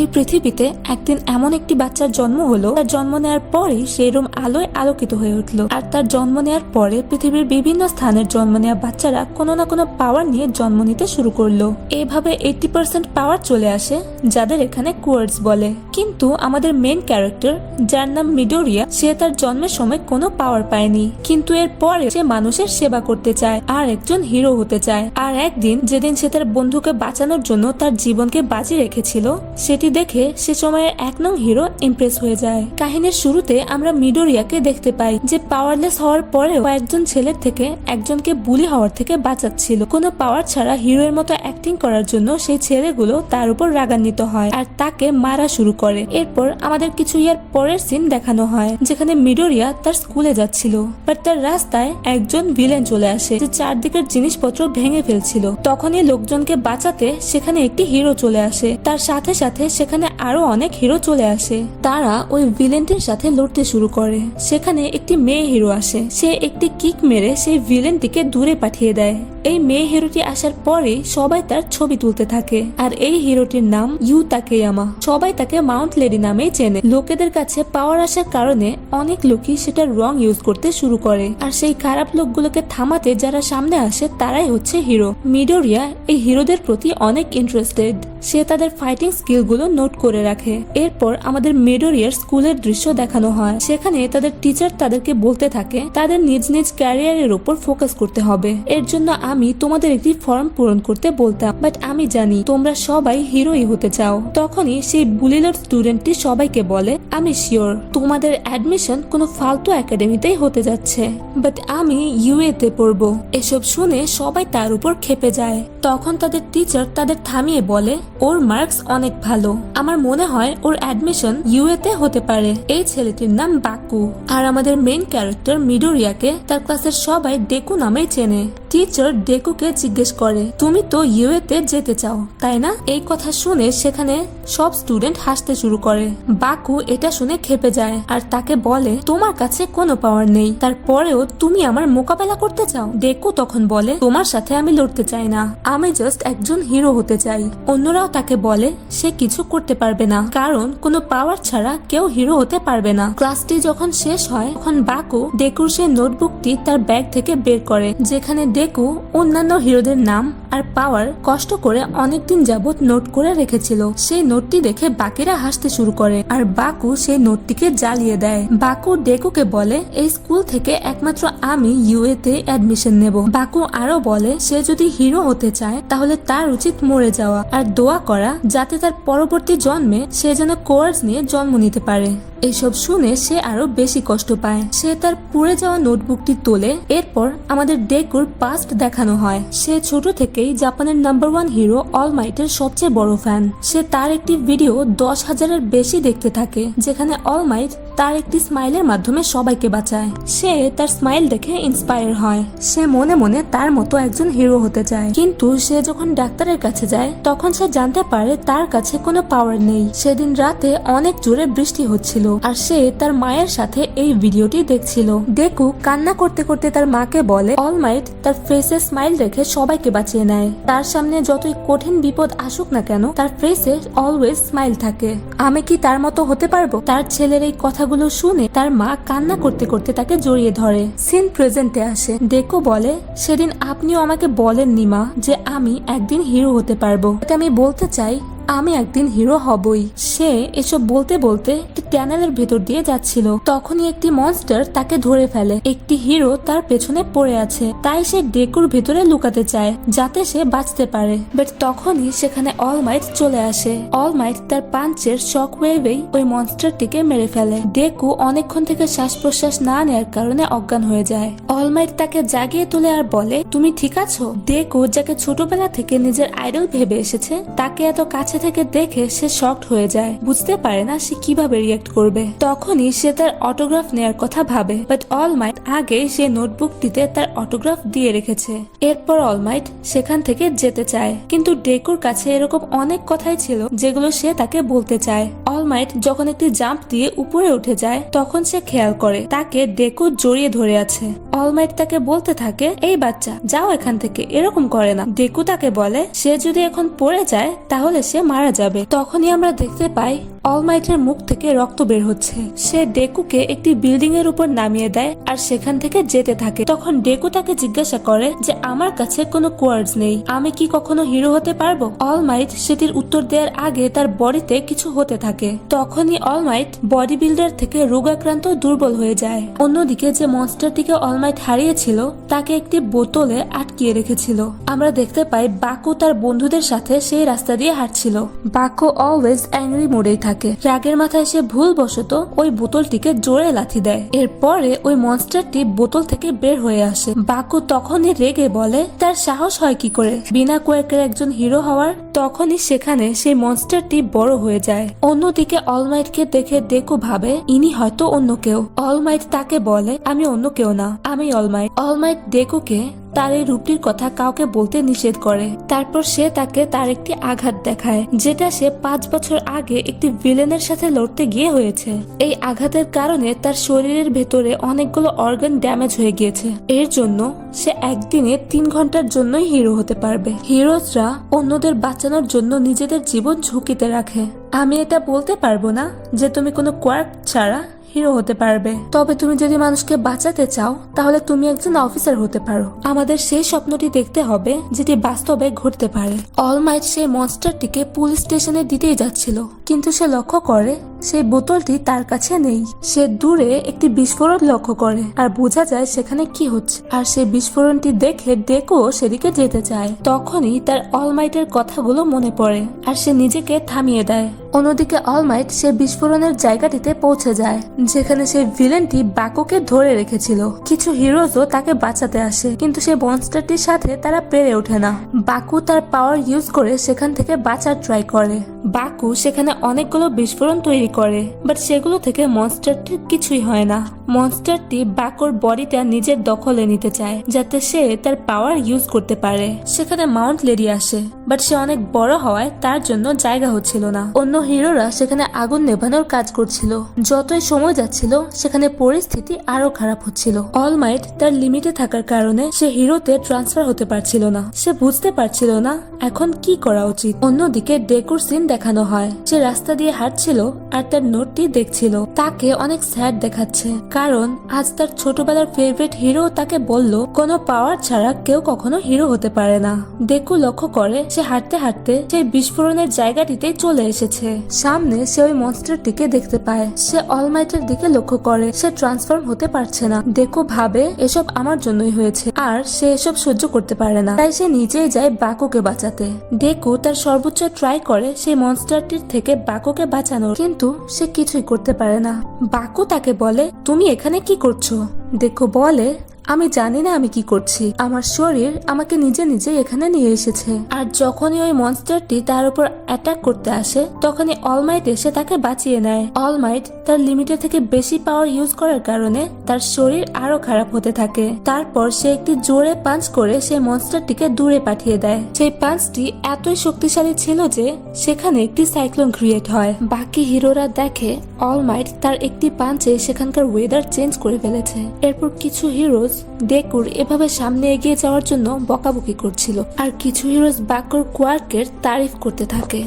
এই পৃথিবীতে একদিন এমন একটি বাচ্চার জন্ম হলো, তার জন্ম নেওয়ার পরেই সেই রুম আলোয় আলোকিত হয়ে উঠল। আর তার জন্ম নেওয়ার পরে পৃথিবীর বিভিন্ন স্থানের জন্ম নেওয়া বাচ্চারা কোনো না কোনো পাওয়ার নিয়ে জন্ম নিতে শুরু করলো। এইভাবে 80% পাওয়ার চলে আসে, যাদের এখানে কোয়ার্টস বলে। কিন্তু আমাদের মেইন ক্যারেক্টার, যার নাম মিডোরিয়া, সে তার জন্মের সময় কোনো পাওয়ার পায়নি, কিন্তু এর পরে সে মানুষের সেবা করতে চায় আর একজন হিরো হতে চায়। আর একদিন যেদিন সে তার বন্ধুকে বাঁচানোর জন্য তার জীবনকে বাজি রেখেছিল, সেটি দেখে সে সময়ের 1 নং হিরো ইমপ্রেস হয়ে যায়। কাহিনীর শুরুতে আমরা মিডোরিয়াকে দেখতে পাই যে পাওয়ারলেস হওয়ার পরেও একজন ছেলের থেকে একজনকে বুলি হওয়ার থেকে বাঁচাচ্ছিল। কোনো পাওয়ার ছাড়া হিরোয়ের মতো অ্যাক্টিং করার জন্য সেই ছেলেগুলো তার উপর রাগান্বিত হয় আর তাকে মারা শুরু করে। এরপর আমাদের কিছু ইয়ার পরের সিন দেখানো হয়, যেখানে মিডোরিয়া তার স্কুলে যাচ্ছিল, বাট তার রাস্তায় একজন ভিলেন চলে আসে যে চারদিকের জিনিসপত্র ভেঙে ফেলছিল। তখনই লোকজনকে বাঁচাতে সেখানে একটি হিরো চলে আসে, তার সাথে সাথে সেখানে আরো অনেক হিরো চলে আসে। তারা ওই ভিলেনটির সাথে লড়তে শুরু করে। সেখানে একটি মেয়ে হিরো আসে, সে একটি কিক মেরে সেই ভিলেনটিকে দূরে পাঠিয়ে দেয়। এই মেয়ে হিরোটি আসার পরে সবাই তার ছবি তুলতে থাকে, আর এই হিরোটির নাম ইউ তাকেয়ামা। সবাই তাকে মাউন্ট লেডি নামেই চেনে। লোকেদের কাছে পাওয়ার আসার কারণে অনেক লোকই সেটা রং ইউজ করতে শুরু করে, আর সেই খারাপ লোকগুলোকে থামাতে যারা সামনে আসে তারাই হচ্ছে হিরো। মিডোরিয়া এই হিরোদের প্রতি অনেক ইন্টারেস্টেড। সে তাদের ফাইটিং স্কিল গুলো নোট করে রাখে। এরপর আমাদের মিডোরিয়ার স্কুলের দৃশ্য দেখানো হয়। সেখানে তাদের টিচার তাদেরকে বলতে থাকে তাদের নিজ নিজ ক্যারিয়ারের উপর ফোকাস করতে হবে। এর জন্য আমি তোমাদের একটি ফর্ম পূরণ করতে বলতাম, বাট আমি জানি তোমরা সবাই হিরোই হতে চাও। তখনই সেই বুলিলর স্টুডেন্টটি সবাইকে বলে, আমি শিওর তোমাদের অ্যাডমিশন কোনো ফালতু একাডেমিতেই হতে যাচ্ছে, বাট আমি ইউএ তে পড়বো। এসব শুনে সবাই তার উপর ক্ষেপে যায়। তখন তাদের টিচার তাদের থামিয়ে বলে, ওর মার্কস অনেক ভালো, আমার মনে হয় ওর অ্যাডমিশন ইউএ তে হতে পারে। এই ছেলেটির নাম বাকু। আর আমাদের মেইন ক্যারেক্টার মিডোরিয়াকে তার ক্লাসের সবাই ডেকু নামেই চেনে। টিচার ডেকুকে জিজ্ঞেস করে, তুমি তো ইউএ তে যেতে চাও তাই না? এই কথা শুনে সেখানে সব স্টুডেন্ট হাসতে শুরু করে। বাকু এটা শুনে ক্ষেপে যায় আর তাকে বলে, তোমার কাছে কোনো পাওয়ার নেই, তারপরেও তুমি আমার মোকাবেলা করতে চাও? ডেকু তখন বলে, তোমার সাথে আমি লড়তে চাই না, আমি জাস্ট একজন হিরো হতে চাই। অন্যরাও তাকে বলে সে কিছু করতে পারবে না, কারণ কোনো পাওয়ার ছাড়া কেউ হিরো হতে পারবে না। ক্লাসটি যখন শেষ হয় তখন বাকু ডেকুর সেই নোটবুকটি তার ব্যাগ থেকে বের করে, যেখানে ডেকু অন্যান্য হিরোদের নাম আর পাওয়ার কষ্ট করে অনেকদিন যাবত নোট করে রেখেছিল। সেই নোটটি দেখে বাকিরা হাসতে শুরু করে আর বাকু সেই নোটটিকে জ্বালিয়ে দেয়। বাকু ডেকুকে বলে, এই স্কুল থেকে একমাত্র আমি ইউএ তে অ্যাডমিশন নেব। বাকু আরো বলে, সে যদি হিরো হতে চায় তাহলে তার উচিত মরে যাওয়া আর দোয়া করা যাতে তার পরবর্তী জন্মে সে যেন কোয়ার্টস নিয়ে জন্ম নিতে পারে। এসব শুনে সে আরো বেশি কষ্ট পায়। সে তার পুড়ে যাওয়া নোটবুকটি তোলে। এরপর আমাদের ডেকুর পাস্ট দেখানো হয়। সে ছোট থেকেই জাপানের নাম্বার 1 হিরো অলমাইটের সবচেয়ে বড় ফ্যান। সে তার একটি ভিডিও 10,000-এর বেশি দেখতে থাকে, যেখানে অলমাইট তার একটি স্মাইলের মাধ্যমে সবাইকে বাঁচায়। সে তার স্মাইল দেখে ইন্সপায়ার হয়। সে মনে মনে তার মতো একজন হিরো হতে চায়, কিন্তু সে যখন ডাক্তারের কাছে যায় তখন সে জানতে পারে তার কাছে কোনো পাওয়ার নেই। সেদিন রাতে অনেক জোরে বৃষ্টি হচ্ছিল আর সে তার মায়ের সাথে এই ভিডিওটি দেখছিল। ডেকু কান্না করতে করতে তার মাকে বলে, অলমাইট তার ফেসে স্মাইল রেখে সবাইকে বাঁচিয়ে নেয়। তার সামনে যতই কঠিন বিপদ আসুক না কেন, তার ফেসে অলওয়েজ স্মাইল থাকে। আমি কি তার মতো হতে পারবো? তার ছেলের এই কথাগুলো শুনে তার মা কান্না করতে করতে তাকে জড়িয়ে ধরে। সিন প্রেজেন্টে আসে। ডেকু বলে, সেদিন আপনিও আমাকে বলেননি মা যে আমি একদিন হিরো হতে পারবো। আমি বলতে চাই আমি একদিন হিরো হবই। সে এসব বলতে বলতে একটি ট্যানেলের ভেতর দিয়ে যাচ্ছিল। তখনই একটি মনস্টার তাকে ধরে ফেলে। একটি হিরো তার পেছনে পড়ে আছে, তাই সে ডেকুর ভেতরে লুকাতে চায় যাতে সে বাঁচতে পারে। বাট তখনই সেখানে অলমাইট চলে আসে। অলমাইট তার পাঞ্চের শক ওয়েভেই ওই মনস্টারটিকে মেরে ফেলে। ডেকু অনেকক্ষণ থেকে শ্বাস প্রশ্বাস না নেওয়ার কারণে অজ্ঞান হয়ে যায়। অলমাইট তাকে জাগিয়ে তোলে আর বলে, তুমি ঠিক আছো? ডেকু, যাকে ছোটবেলা থেকে নিজের আইডল ভেবে এসেছে, তাকে এত কাছে থেকে দেখে সে শকড হয়ে যায়। বুঝতে পারে না সে কিভাবে রিয়েক্ট করবে। তখনই সে তার অটোগ্রাফ নেয়ার কথা ভাবে, বাট অলমাইট আগে সে নোটবুকটিতে তার অটোগ্রাফ দিয়ে রেখেছে। এরপর অলমাইট সেখান থেকে যেতে চায়, কিন্তু ডেকুর কাছে এরকম অনেক কথাই ছিল যেগুলো সে তাকে বলতে চায়। অলমাইট যখন একটি জাম্প দিয়ে উপরে উঠে যায় তখন সে খেয়াল করে তাকে ডেকু জড়িয়ে ধরে আছে। অলমাইট তাকে বলতে থাকে, এই বাচ্চা যাও এখান থেকে, এরকম করে না। ডেকু তাকে বলে সে যদি এখন পড়ে যায় তাহলে সে মারা যাবে। তখনই আমরা দেখতে পাই অলমাইটের মুখ থেকে রক্ত বের হচ্ছে। সে ডেকুকে একটি বিল্ডিং এর উপর নামিয়ে দেয় আর সেখান থেকে যেতে থাকে। তখন ডেকু তাকে জিজ্ঞাসা করে যে আমার কাছে কোনো কোয়ার্ডস নেই, আমি কি কখনো হিরো হতে পারবো? অলমাইট সেটির উত্তর দেওয়ার আগে তার বডিতে কিছু হতে থাকে। তখনই অলমাইট বডি বিল্ডার থেকে রোগাক্রান্ত দুর্বল হয়ে যায়। অন্যদিকে যে মনস্টারটিকে অলমাইট হারিয়েছিল তাকে একটি বোতলে আটকিয়ে রেখেছিল। আমরা দেখতে পাই বাকু তার বন্ধুদের সাথে সেই রাস্তা দিয়ে হাঁটছিল। বাকু অলওয়েজ অ্যাংরি মোডেই থাকে। রাগের মাথায় সে ভুলবশত ওই বোতলটিকে জোরে লাথি দেয়। এরপরে ওই মনস্টারটি বোতল থেকে বের হয়ে আসে। বাকু তখনই রেগে বলে তার সাহস হয় কি করে বিনা কোয়ার্কের একজন হিরো হওয়ার। তখনই সেখানে সেই মনস্টারটি বড় হয়ে যায়। অন্যদিকে অলমাইটকে দেখে ডেকু ভাবে ইনি হয়তো অন্য কেউ। অলমাইট তাকে বলে আমি অন্য কেউ না, আমি অলমাইট। অলমাইট ডেকুকে তার এই রূপটির কথা কাউকে বলতে নিষেধ করে। তারপর সে তাকে তার একটি আঘাত দেখায়, যেটা সে 5 বছর আগে একটি ভিলেনের সাথে লড়তে গিয়ে হয়েছে। এই আঘাতের কারণে তার শরীরের ভেতরে অনেকগুলো অর্গান ড্যামেজ হয়ে গিয়েছে। এর জন্য সে একদিনে 3 ঘন্টার জন্যই হিরো হতে পারবে। হিরোজরা অন্যদের বাঁচানোর জন্য নিজেদের জীবন ঝুঁকিতে রাখে। আমি এটা বলতে পারবো না যে তুমি কোনো কোয়ার্ক ছাড়া হিরো হতে পারবে, তবে তুমি যদি মানুষকে বাঁচাতে চাও তাহলে তুমি একজন অফিসার হতে পারো। আমাদের সেই স্বপ্নটি দেখতে হবে যেটি বাস্তবে ঘটতে পারে। অলমাইট সেই মনস্টারটিকে পুলিশ স্টেশনে দিতেই যাচ্ছিল, কিন্তু সে লক্ষ্য করে সেই বোতলটি তার কাছে নেই। সে দূরে একটি বিস্ফোরণ লক্ষ্য করে আর বোঝা যায় সেখানে কি হচ্ছে। আর সেই বিস্ফোরণটি দেখে ডেকো সেদিকে যেতে চায়। তখনই তার অলমাইটের কথাগুলো মনে পড়ে আর সে নিজেকে থামিয়ে দেয়। অন্যদিকে অলমাইট সে বিস্ফোরণের জায়গাটিতে পৌঁছে যায়, যেখানে সেই ভিলেনটি বাকুকে ধরে রেখেছিল। কিছু হিরোজও তাকে বাঁচাতে আসে, কিন্তু সেই মনস্টারটির সাথে তারা পেরে ওঠে না। বাকু তার পাওয়ার ইউজ করে সেখান থেকে বাঁচার ট্রাই করে। বাকু সেখানে অনেকগুলো বিস্ফোরণ তৈরি করে, বাট সেগুলো থেকে মনস্টারটির কিছুই হয় না। মনস্টারটি বাকুর বডিটা নিজের দখলে নিতে চায়, যাতে সে তার পাওয়ার ইউজ করতে পারে। সেখানে মাউন্ট লেডি আসে, বাট সে অনেক বড় হওয়ায় তার জন্য জায়গা হচ্ছিল না। অন্য হিরোরা সেখানে আগুন নেভানোর কাজ করছিল। যতই সময় যাচ্ছিল সেখানে পরিস্থিতি আরো খারাপ হচ্ছিল। অলমাইট তার লিমিটে থাকার কারণে সে হিরোতে ট্রান্সফার হতে পারছিল না। সে বুঝতে পারছিল না এখন কি করা উচিত। অন্যদিকে ডেকুর সিন দেখানো হয়। সে রাস্তা দিয়ে হাঁটছিল আর তার নোটটি দেখছিল। তাকে অনেক স্যাড দেখাচ্ছে, কারণ আজ তার ছোটবেলার ফেভারিট হিরো তাকে বলল কোনো পাওয়ার ছাড়া কেউ কখনো হিরো হতে পারে না। ডেকু লক্ষ্য করে সে হাঁটতে হাঁটতে সেই বিস্ফোরণের জায়গাটিতে চলে এসেছে। সামনে সে ওই মনস্টারটিকে দেখতে পায়। সে অলমাইটের দিকে লক্ষ্য করে সে ট্রান্সফর্ম হতে পারছে না। ডেকু ভাবে এসব আমার জন্যই হয়েছে আর সে এসব সহ্য করতে পারে না, তাই সে নিজেই যায় বাকুকে বাঁচাতে। ডেকু তার সর্বোচ্চ ট্রাই করে সেই মনস্টারটির থেকে বাকুকে বাঁচানোর, কিন্তু সে কিছুই করতে পারে না। বাকু তাকে বলে তুমি এখানে কি করছো? ডেকু বলে আমি জানি না আমি কি করছি, আমার শরীর আমাকে নিজে নিজে এখানে নিয়ে এসেছে। আর যখনই ওই মনস্টারটি তার উপর অ্যাটাক করতে আসে তখনই অলমাইট এসে তাকে বাঁচিয়ে নেয়। অলমাইট তার লিমিটের থেকে বেশি পাওয়ার ইউজ করার কারণে তার শরীর আরো খারাপ হতে থাকে। তারপর সে একটি জোরে পাঞ্চ করে সেই মনস্টারটিকে দূরে পাঠিয়ে দেয়। সেই পাঞ্চটি এতই শক্তিশালী ছিল যে সেখানে একটি সাইক্লোন ক্রিয়েট হয়। বাকি হিরোরা দেখে অলমাইট তার একটি পাঞ্চে সেখানকার ওয়েদার চেঞ্জ করে ফেলেছে। এরপর কিছু হিরোজ ডেকুর এভাবে সামনে এগিয়ে যাওয়ার জন্য বকাবকি করছিল, আর কিছু হিরোজ বাকুর কোয়ার্কের তারিফ করতে থাকে।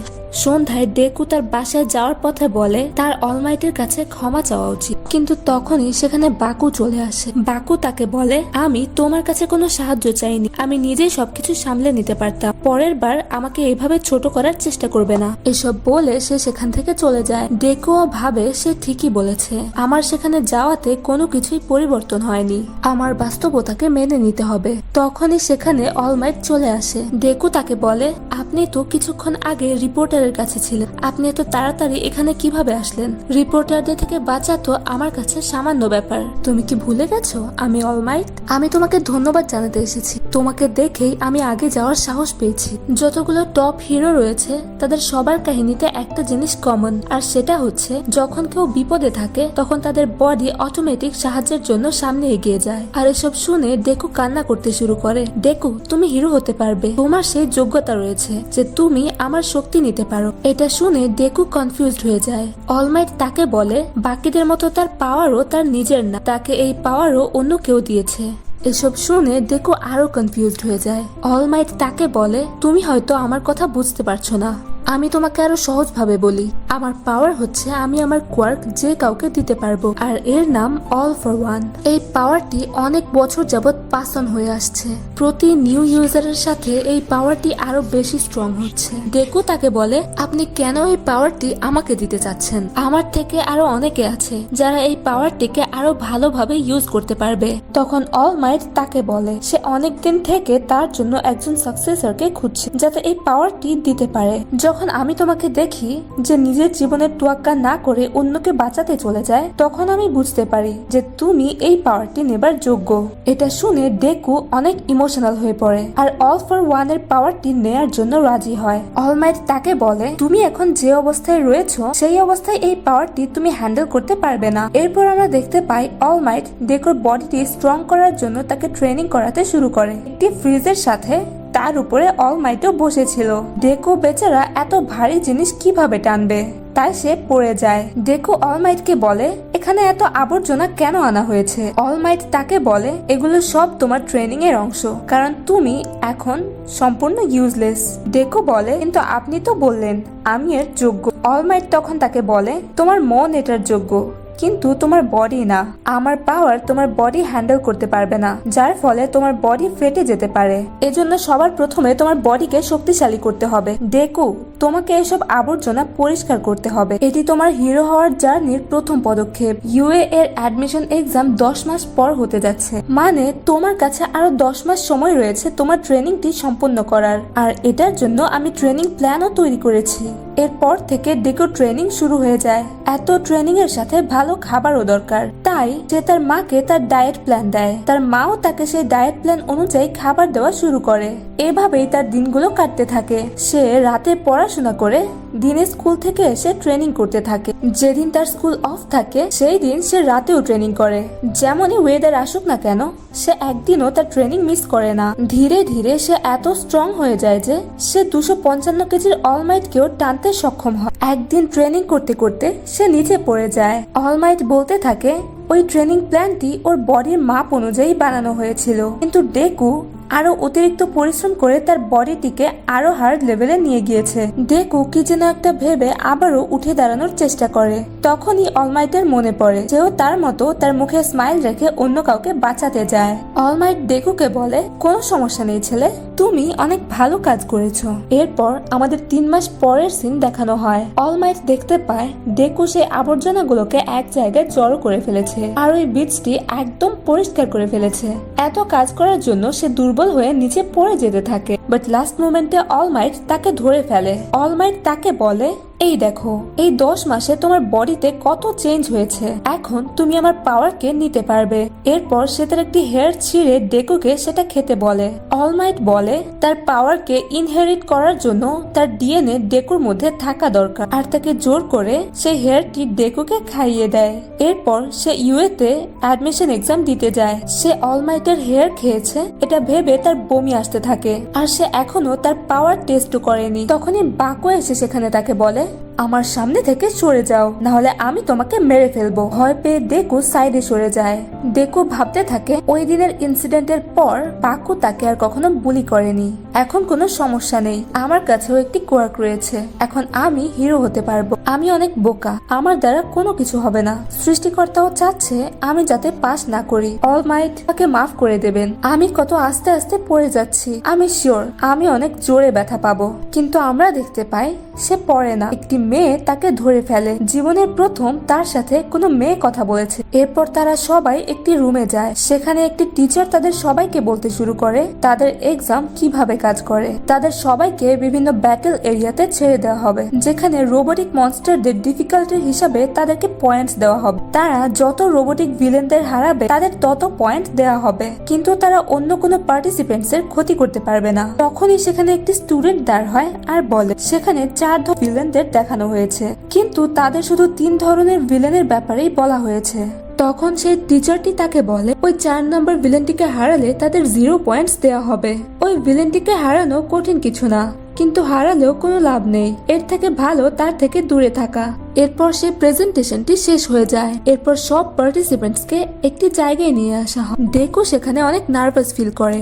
সন্ধ্যায় ডেকু তার বাসায় যাওয়ার পথে বলে তার অলমাইটের কাছে ক্ষমা চাওয়া উচিত, কিন্তু তখনই সেখানে বাকু চলে আসে। বাকু তাকে বলে আমি তোমার কাছে কোনো সাহায্য চাইনি, আমি নিজেই সবকিছু সামলে নিতে পারতাম, পরের বার আমাকে এইভাবে ছোট করার চেষ্টা করবে না। এসব বলে সে সেখান থেকে চলে যায়। ডেকুও ভাবে সে ঠিকই বলেছে, আমার সেখানে যাওয়াতে কোনো কিছুই পরিবর্তন হয়নি, আমার বাস্তবতাকে মেনে নিতে হবে। তখনই সেখানে অলমাইট চলে আসে। ডেকু তাকে বলে আপনি তো কিছুক্ষণ আগে রিপোর্টারের কাছে ছিলেন, আপনি এত তাড়াতাড়ি এখানে কিভাবে আসলেন? রিপোর্টারদের থেকে বাঁচা তো আমার কাছে সামান্য ব্যাপার, তুমি কি ভুলে গেছো আমি অলমাইট? আমি তোমাকে ধন্যবাদ জানাতে এসেছি, তোমাকে দেখেই আমি আগে যাওয়ার সাহস পেয়েছি। যতগুলো টপ হিরো রয়েছে তাদের সবার কাহিনীতে একটা জিনিস কমন, আর সেটা হচ্ছে যখন কেউ বিপদে থাকে তখন তাদের বডি অটোমেটিক সাহায্যের জন্য সামনে এগিয়ে যায়। আর এসব শুনে ডেকু কান্না করতে শুরু করে। ডেকু তুমি হিরো হতে পারবে, তোমার সেই যোগ্যতা রয়েছে যে তুমি আমার শক্তি নিতে পারো। এটা শুনে ডেকু কনফিউজড হয়ে যায়। অলমাইট তাকে বলে বাকিদের মতো তার পাওয়ারও তার নিজের না, তাকে এই পাওয়ারও অন্য কেউ দিয়েছে। এসব শুনে ডেকু আরো কনফিউজড হয়ে যায়। অলমাইট তাকে বলে তুমি হয়তো আমার কথা বুঝতে পারছো না, আমি তোমাকে আরো সহজভাবে বলি, আমার পাওয়ার হচ্ছে আমি আমার কোয়ার্ক যে কাউকে দিতে পারবো, আর এর নাম অল ফর ওয়ান। এই পাওয়ারটি অনেক বছর যাবৎ পাস অন হয়ে আসছে। প্রতি নিউ ইউজারের সাথে এই পাওয়ারটি আরো বেশি স্ট্রং হচ্ছে। ডেকু তাকে বলে, আপনি কেন এই পাওয়ারটি আমাকে দিতে চাচ্ছেন? আমার থেকে আরো অনেকে আছে যারা এই পাওয়ারটিকে আরো ভালোভাবে ইউজ করতে পারবে। তখন অল মাইট তাকে বলে সে অনেকদিন থেকে তার জন্য একজন সাকসেসরকে খুঁজছে যাতে এই পাওয়ারটি দিতে পারে। যখন আমি তোমাকে দেখি যে নিজের জীবনের তোয়াক্কা না করে অন্যকে বাঁচাতে চলে যায়, তখন আমি বুঝতে পারি যে তুমি এই পাওয়ারটি নেবার যোগ্য। এটা শুনে ডেকু অনেক ইমোশনাল হয়ে পড়ে আর অল ফর ওয়ান এর পাওয়ারটি নেয়ার জন্য রাজি হয়। অলমাইট তাকে বলে, তুমি এখন যে অবস্থায় রয়েছো সেই অবস্থায় এই পাওয়ারটি তুমি হ্যান্ডেল করতে পারবে না। এরপর আমরা দেখতে পাই অলমাইট ডেকুর বডিটি স্ট্রং করার জন্য তাকে ট্রেনিং করাতে শুরু করে। একটি ফ্রিজের সাথে তার উপরে অলমাইটও বসেছিল। ডেকু বেচারা এত ভারী জিনিস কিভাবে টানবে, তাই সে পড়ে যায়। ডেকু অলমাইটকে বলে, এখানে এত আবর্জনা কেন আনা হয়েছে? অলমাইট তাকে বলে, এগুলো সব তোমার ট্রেনিং এর অংশ, কারণ তুমি এখন সম্পূর্ণ ইউজলেস। ডেকু বলে, কিন্তু আপনি তো বললেন আমি এর যোগ্য। অলমাইট তখন তাকে বলে, তোমার মন এটার যোগ্য, কিন্তু তোমার বডি না। আমার পাওয়ার তোমার বডি হ্যান্ডেল করতে পারবে না, যার ফলে তোমার বডি ফেটে যেতে পারে। এজন্য সবার প্রথমে তোমার বডিকে শক্তিশালী করতে হবে। ডেকু, তোমাকে এসব আবর্জনা পরিষ্কার করতে হবে। এটি তোমার হিরো হওয়ার জার্নির প্রথম পদক্ষেপ। ইউএ এর অ্যাডমিশন এক্সাম 10 মাস পর হতে যাচ্ছে, মানে তোমার কাছে আরো 10 মাস সময় রয়েছে তোমার ট্রেনিংটি সম্পূর্ণ করার। আর এটার জন্য আমি ট্রেনিং প্ল্যানও তৈরি করেছি। এরপর থেকে ডেকু ট্রেনিং শুরু হয়ে যায়। এত ট্রেনিং এর সাথে ভালো খাবারও দরকার, তাই সে তার মাকে তার ডায়েট প্ল্যান দেয়। তার মাও তাকে সেই ডায়েট প্ল্যান অনুযায়ী খাবার দেওয়া শুরু করে। এভাবেই তার দিনগুলো কাটতে থাকে। সে রাতে পড়াশোনা করে দিনে স্কুল থেকে এসে ট্রেনিং করতে থাকে। যেদিন তার স্কুল অফ থাকে সেই দিন সে রাতেও ট্রেনিং করে। যেমনই ওয়েদার আসুক না কেন, সে একদিনও তার ট্রেনিং মিস করে না। ধীরে ধীরে সে এত স্ট্রং হয়ে যায় যে সে 255 কেজির অলমাইটকেও টানতে সক্ষম হয়। একদিন ট্রেনিং করতে করতে সে নিচে পড়ে যায়। অলমাইট বলতে থাকে ওই ট্রেনিং প্ল্যানটি ওর বডির মাপ অনুযায়ী বানানো হয়েছিল, কিন্তু ডেকু আরো অতিরিক্ত পরিশ্রম করে তার বডিটিকে আরো হার্ড লেভেলে নিয়ে গিয়েছে। ডেকু কি যেন একটা ভেবে আবারও উঠে দাঁড়ানোর চেষ্টা করে। তখনই অলমাইটের মনে পড়ে যেও তার মতো তার মুখে স্মাইল রেখে অন্য কাউকে বাঁচাতে যায়। অলমাইট ডেকুকে বলে, কোনো সমস্যা নেই ছেলে, তুমি অনেক ভালো কাজ করেছো। এরপর আমাদের 3 মাস পরের সিন দেখানো হয়। অলমাইট দেখতে পায় ডেকু সেই আবর্জনাগুলোকে এক জায়গায় জড়ো করে ফেলেছে আর ওই বীজটি একদম পরিষ্কার করে ফেলেছে। এত কাজ করার জন্য সে দুর্বল হয়ে নিচে পড়ে যেতে থাকে। বাট লাস্ট মোমেন্টে অলমাইট তাকে ধরে ফেলে। অলমাইট তাকে বলে, এই দেখো, এই 10 মাসে তোমার বডিতে কত চেঞ্জ হয়েছে, এখন তুমি আমার পাওয়ারকে নিতে পারবে। এরপর সে তার একটি হেয়ার ছিঁড়ে ডেকুকে সেটা খেতে বলে। অলমাইট বলে তার পাওয়ারকে ইনহেরিট করার জন্য তার ডিএনএ ডেকুর মধ্যে থাকা দরকার, আর তাকে জোর করে সেই হেয়ারটি ডেকুকে খাইয়ে দেয়। এরপর সে ইউএ তে অ্যাডমিশন এক্সাম দিতে যায়। সে অলমাইটের হেয়ার খেয়েছে এটা ভেবে তার বমি আসতে থাকে, আর সে এখনো তার পাওয়ার টেস্টও করেনি। তখনই বাঁকো এসে সেখানে তাকে বলে, আমার সামনে থেকে সরে যাও, না হলে আমি তোমাকে মেরে ফেলবো। ভয় পেয়ে ডেকু সাইডে সরে যায়। ডেকু ভাবতে থাকে ওই দিনের ইনসিডেন্টের পর বাঁকো তাকে আর কখনো বুলি করেনি। এখন কোনো সমস্যা নেই, আমার কাছেও একটি কোয়ার্ক রয়েছে, এখন আমি হিরো হতে পারবো। আমি অনেক বোকা, আমার দ্বারা কোনো কিছু হবে না। সৃষ্টিকর্তাও চাচ্ছে আমি যাতে পাস না করি। অলমাইট তাকে মাফ করে দেবেন। আমি কত আস্তে আস্তে পড়ে যাচ্ছি, আমি শিওর আমি অনেক জোরে ব্যথা পাবো। কিন্তু আমরা দেখতে পাই সে পড়ে না। একটি মেয়ে তাকে ধরে ফেলে। জীবনের প্রথম তার সাথে কোনো মেয়ে কথা বলেছে। এরপর তারা সবাই একটি রুমে যায়। সেখানে একটি টিচার তাদের সবাইকে বলতে শুরু করে তাদের এক্সাম কিভাবে কাজ করে। তাদের সবাইকে বিভিন্ন ব্যাটেল এরিয়াতে ছেড়ে দেওয়া হবে, যেখানে রোবোটিক মনস্টারদের ডিফিকাল্টির হিসাবে তাদেরকে পয়েন্টস দেওয়া হবে। তারা যত রোবোটিক ভিলেনদের হারাবে তাদের তত পয়েন্ট দেওয়া হবে, কিন্তু তারা অন্য কোনো পার্টিসিপেন্টস এর ক্ষতি করতে পারবে না। তখনই সেখানে একটি স্টুডেন্ট দাঁড় হয় আর বলে সেখানে 4 ভিলেনদের দেখানো হয়েছে, কিন্তু তাদের শুধু 3 ধরনের ভিলেনের ব্যাপারেই বলা হয়েছে। তখন সেই টিচারটি তাকে বলে ওই 4 নম্বর ভিলেনটিকে হারালে তাদের 0 পয়েন্টস দেওয়া হবে। ওই ভিলেনটিকে হারানো কঠিন কিছু না, কিন্তু হারালেও কোনো লাভ নেই, এর থেকে ভালো তার থেকে দূরে থাকা। এরপর সেই প্রেজেন্টেশনটি শেষ হয়ে যায়। এরপর সব পার্টিসিপেন্টসকে একটি জায়গায় নিয়ে আসা হয়। ডেকু সেখানে অনেক নার্ভাস ফিল করে।